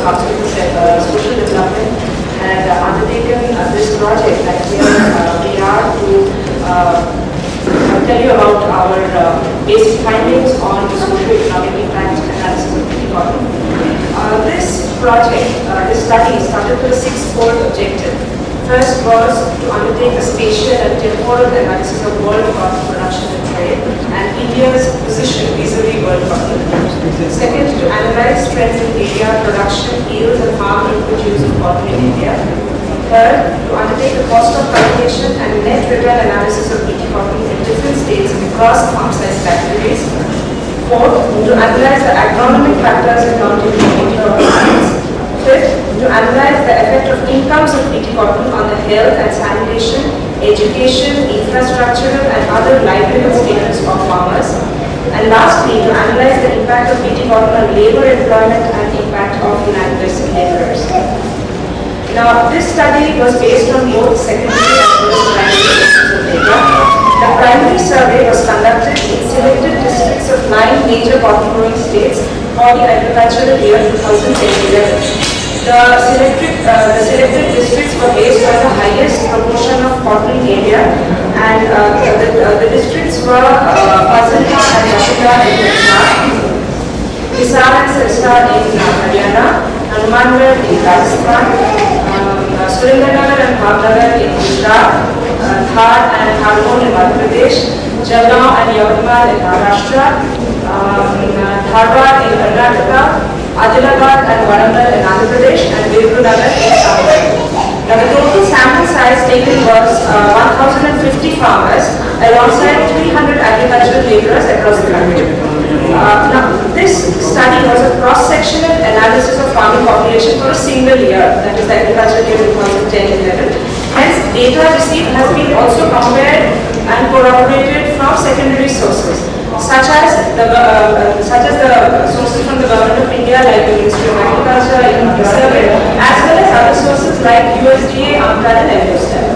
Council for Social Development had undertaken this project, and we are to tell you about our basic findings on the socio-economic impact analysis of BtCotton. This project, this study started with a six-fold objective. First was to undertake a spatial and temporal analysis of world cotton production and trade and India's position vis-a-vis world cotton. Second, to analyze trends in area, production, yields and farm input use of cotton in India. Third, to undertake the cost of cultivation and net return analysis of BtCotton in different states across farm size categories. Fourth, to analyze the agronomic factors accounting for BtCotton science. Fifth, to analyze the effect of incomes of BtCotton on the health and sanitation, education, infrastructural and other livelihood status of farmers. And lastly, to analyze the impact of BtCotton on labor employment and impact of landless laborers. Now, this study was based on both secondary as well as primary sources of data. The primary survey was conducted in selected districts of 9 major cotton growing states for the agricultural year 2010-11. The selected districts were based on the highest proportion of cotton area, and the districts were Pazalna and Bathinda in Gujarat, Hisar and Sirsa in Haryana, Hanumangarh in Rajasthan, Surendranagar and Bhavnagar in Gujarat, Dhar and Khargone in Madhya Pradesh, Jalgaon and Yavatmal in Maharashtra, Dharwad in Karnataka, Adilabad and Warangal in Andhra Pradesh, and Virudhunagar in Tamil Nadu. Now, the total sample size taken was 1,050 farmers alongside 300 agricultural laborers across the country. Now, this study was a cross-sectional analysis of farming population for a single year, that is the agricultural year 2010-11. Hence, data received has been also compared and corroborated from secondary sources, such as the sources from the Government of India, like the Ministry of Agriculture, Economic Survey, as well as other sources like USDA, AMTAD and Eurostat.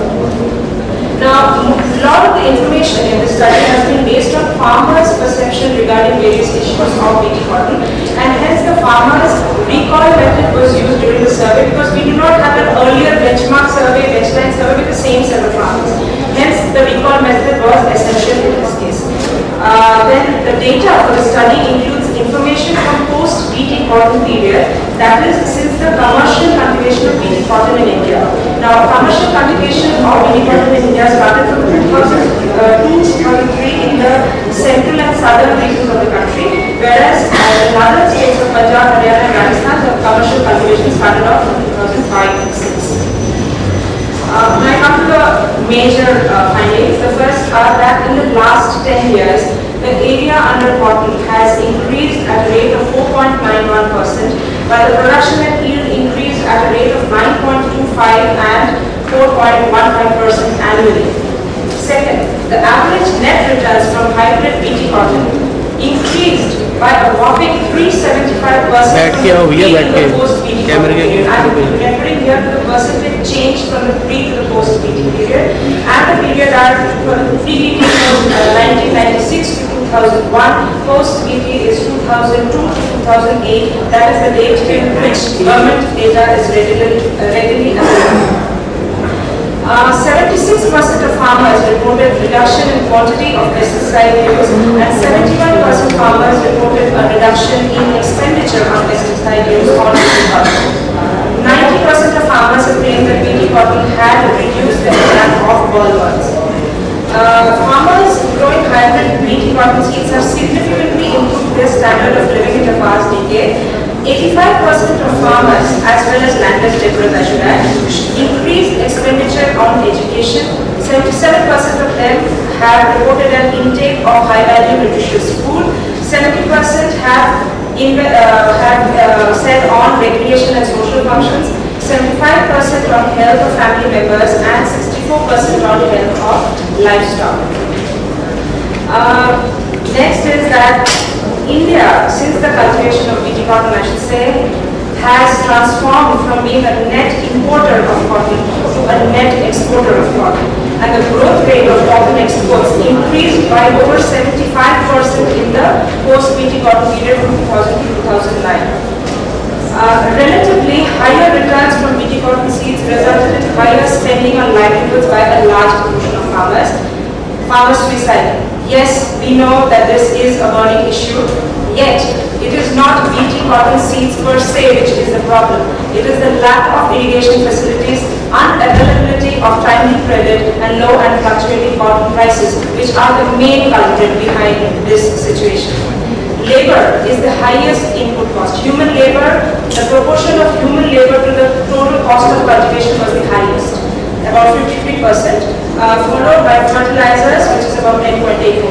Now, a lot of the information in this study has been based on farmers' perception regarding various issues of BtCotton, and hence the farmers' recall method was used during the survey because we do not have an earlier benchmark survey, baseline survey with the same set of farmers. Hence, the recall method was essential in this case. Then the data for the study includes information from post-BtCotton period, that is since the commercial cultivation of BtCotton in India. Now, commercial cultivation of BtCotton in India started from 2002-2003 in the central and southern regions of the country, whereas in other states of Punjab, Haryana and Rajasthan, the commercial cultivation started off from 2005 and 2006. Now I come to the major findings. The first are that in the last 10 years, the area under cotton has increased at a rate of 4.91%, while the production and yield increased at a rate of 9.25 and 4.15% annually. Second, the average net returns from hybrid BtCotton increased by a whopping 375% from the post-BT period. I'm referring here to the percentage change from the pre to the post-BT period, and the period are pre-BT was 1996 to 2001, post-BT is 2002 to 2008. That is the date in which government data is readily available. 76% of farmers reported reduction in quantity of pesticide use, and 71% farmers reported a reduction in expenditure on pesticide use on BtCotton. 90% of farmers have claimed that BtCotton had reduced the impact of bollworms. Farmers growing hybrid BtCotton seeds have significantly improved their standard of living in the past decade. 85% of farmers, as well as landless laborers, I should add, increased expenditure on education. 77% of them have reported an intake of high-value nutritious food. 70% have said on recreation and social functions. 75% on health of family members, and 64% on health of livestock. Next is that India, since the cultivation of BtCotton, I should say, has transformed from being a net importer of cotton to a net exporter of cotton. And the growth rate of cotton exports increased by over 75% in the post-BtCotton period from 2000 to 2009. Relatively, spending on livelihoods by a large proportion of farmers. Farmer suicide. Yes, we know that this is a burning issue, yet it is not BtCotton seeds per se which is the problem. It is the lack of irrigation facilities, unavailability of timely credit, and low and fluctuating cotton prices which are the main culprit behind this situation. Labor is the highest input cost. Human labor, the proportion of human labor to the total cost of cultivation was the highest, about 53%, followed by fertilizers, which is about 10.84%,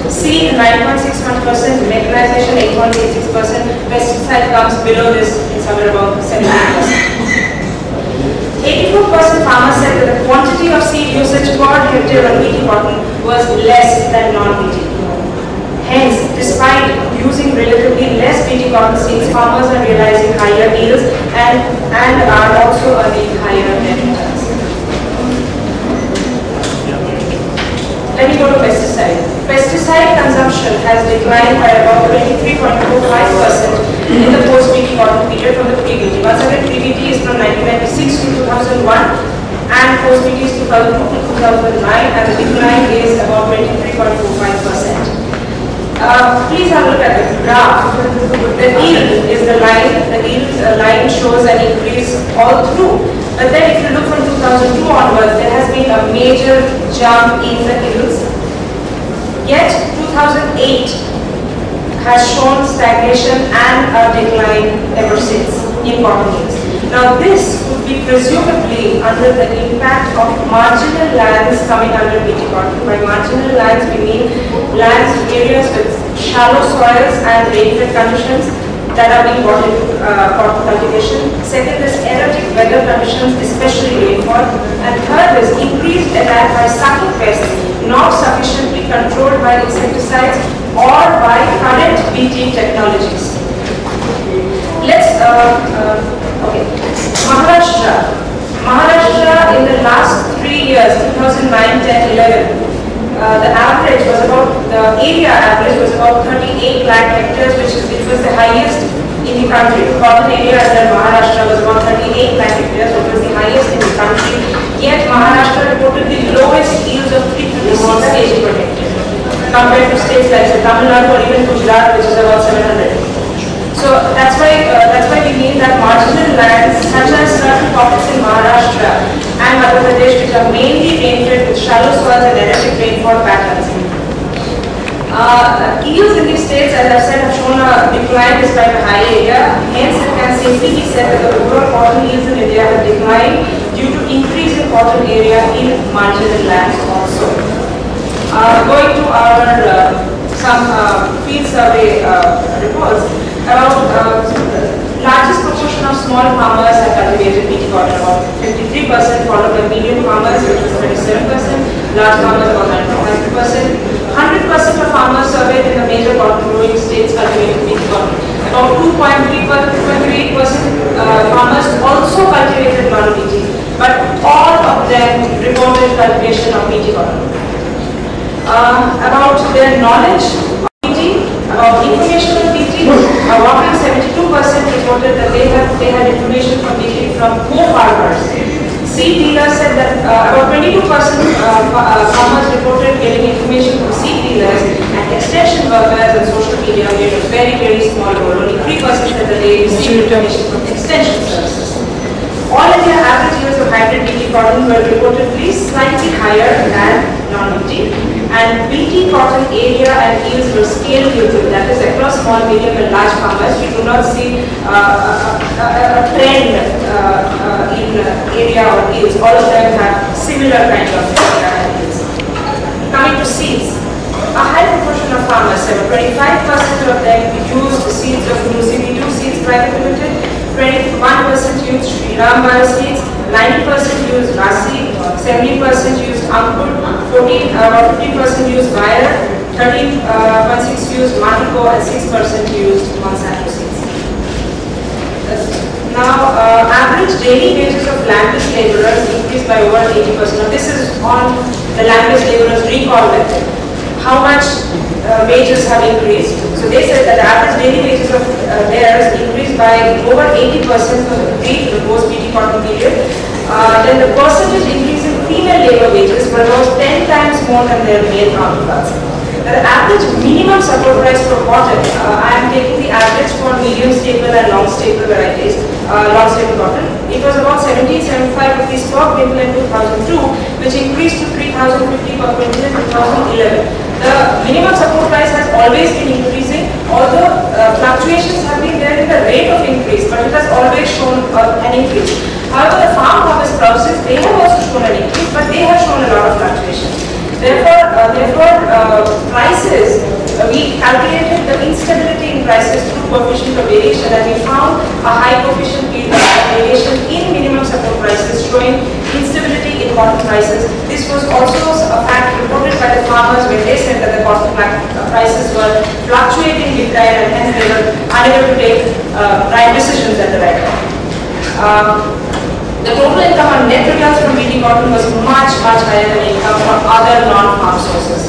seed 9.61%, mechanization 8.86%, pesticide comes below this in somewhere about 70%. 84% farmers said that the quantity of seed usage per hectare on BtCotton was less than non-BT. Hence, despite using relatively less BtCotton seeds, farmers are realizing higher yields and are also earning higher net returns. Let me go to pesticide. Pesticide consumption has declined by about 23.45% in the post-BtCotton period from the pre-BT. Once again, pre-BT is from 1996 to 2001 and post-BT is 2002 to 2009, and the decline is about 23.45%. Please have a look at the graph. The yield is the line. The yield line shows an increase all through. But then if you look from 2002 onwards, there has been a major jump in the yields. Yet 2008 has shown stagnation and a decline ever since in cotton yields. Now this would be presumably under the impact of marginal lands coming under BtCotton. By marginal lands we mean lands, areas with shallow soils and rain-fed conditions that are being brought into cotton cultivation. Second is erratic weather conditions, especially rainfall. And third is increased attack by sucking pests not sufficiently controlled by insecticides or by current BT technologies. Let's okay. Maharashtra in the last 3 years, 2009, 10, 11, the average was about, the area average was about 38 lakh hectares, which was the highest in the country. The cotton area under Maharashtra was about 38 lakh hectares, which was the highest in the country. Yet Maharashtra reported the lowest yields of 336 kg per hectare compared to states like Tamil Nadu or even Gujarat, which is about 700. So that's why we mean that marginal lands such as certain pockets in Maharashtra and Madhya Pradesh, which are mainly rain-fed with shallow soils and erratic rainfall patterns. Yields in these states, as I've said, have shown a decline despite a high area. Hence, it can safely be said that the overall cotton yields in India have declined due to increase in cotton area in marginal lands also. Going to our some field survey reports. About largest proportion of small farmers have cultivated BtCotton, about 53%, followed by medium farmers, which is 37%, large farmers about 95%. 100% of farmers surveyed in the major cotton growing states cultivated BtCotton. About 2.38% farmers also cultivated non-BT, but all of them reported cultivation of BtCotton. About their knowledge of BT, about information on BT, a whopping 72% reported that they had information from BT from co-farmers. Seed dealers said that about 22% farmers reported getting information from seed dealers, and extension workers and social media played a very, very small role. Only 3% said that they received information from extension services. All India average yields of hybrid BtCotton were reportedly slightly higher than non-BT, and BtCotton area and yields were scale neutral, that is across small, medium and large farmers. We do not see a trend in area or yields. All of them have similar kind of area and yields. Coming to seeds, a high proportion of farmers, 25% of them used seeds of CB2 Seeds Private Limited, 21% used Sri Ram seeds, 90% used Rasi, 70% used Ankur, 15% used Bayer, 13.6% used Mahiko, and 6% used Monsanto seeds. Now, average daily wages of land-based laborers increased by over 80%. Now, this is on the land-based laborers recall method. How much wages have increased? So they said that the average daily wages of theirs increased by over 80% for the post-BtCotton period, Then the percentage increase in female labor wages were about 10 times more than their male counterparts. The average minimum support price for cotton, I am taking the average for medium staple and long staple varieties, long staple cotton. It was about 1775 rupees per quintal in 2002, which increased to 3050 per quintal in 2011. The minimum support price has always been increasing, although fluctuations have been there in the rate of increase, but it has always shown an increase. However, the farm harvest prices, they have also shown an increase, but they have shown a lot of fluctuation. Therefore, prices, we calculated the instability in prices through coefficient of variation, and we found a high coefficient variation in minimum support prices, showing instability in cotton prices. This was also a fact reported by the farmers when they said that the cotton prices were fluctuating with time, and hence they were unable to take right decisions at the right time. The total income on net returns from BtCotton was much higher than income from other non-farm sources.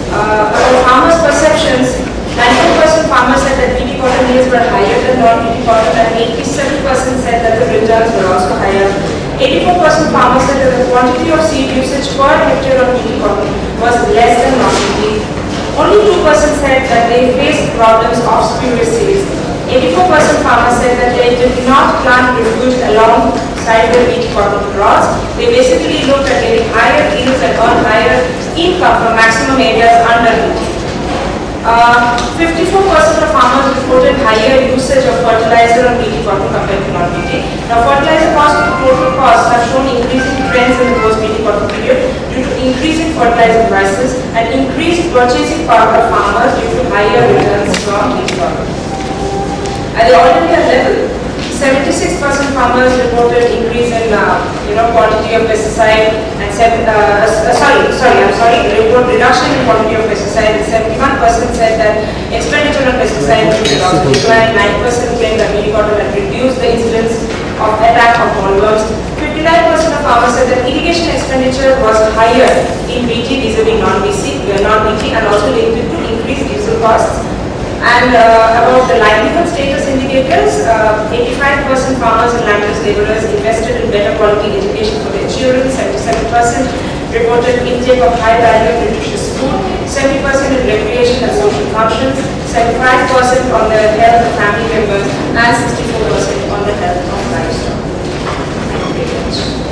About farmers' perceptions, 92% farmers said that BtCotton yields were higher than non-BtCotton, and 87% said that the returns were also higher. 84% farmers said that the quantity of seed usage per hectare of BtCotton was less than non-BT. Only 2% said that they faced problems of spurious seeds. 84% farmers said that they did not plant refuge alongside their BtCotton rods. They basically looked at getting higher yields and earn higher income from maximum areas under BT. 54% of farmers reported higher usage of fertilizer on BtCotton compared to non-BT. Now, fertilizer cost to total cost have shown increasing trends in the post-BtCotton period due to increasing fertilizer prices and increased purchasing power of farmers due to higher returns from BtCotton. At the all-India level, 76% farmers reported increase in quantity of pesticide, and report reduction in quantity of pesticide. 71% said that expenditure on pesticide was declined. 9% claimed that BtCotton had reduced the incidence of attack of bollworms. 59% of farmers said that irrigation expenditure was higher in BT vis-a-vis non-BT, and also linked to increased diesel costs. And about the livelihood status indicators, 85% farmers and land-based laborers invested in better quality education for their children. 77% reported intake of high value nutritious food. 70% in recreation and social functions. 75% on the health of family members, and 64% on the health of livestock. Thank you very much.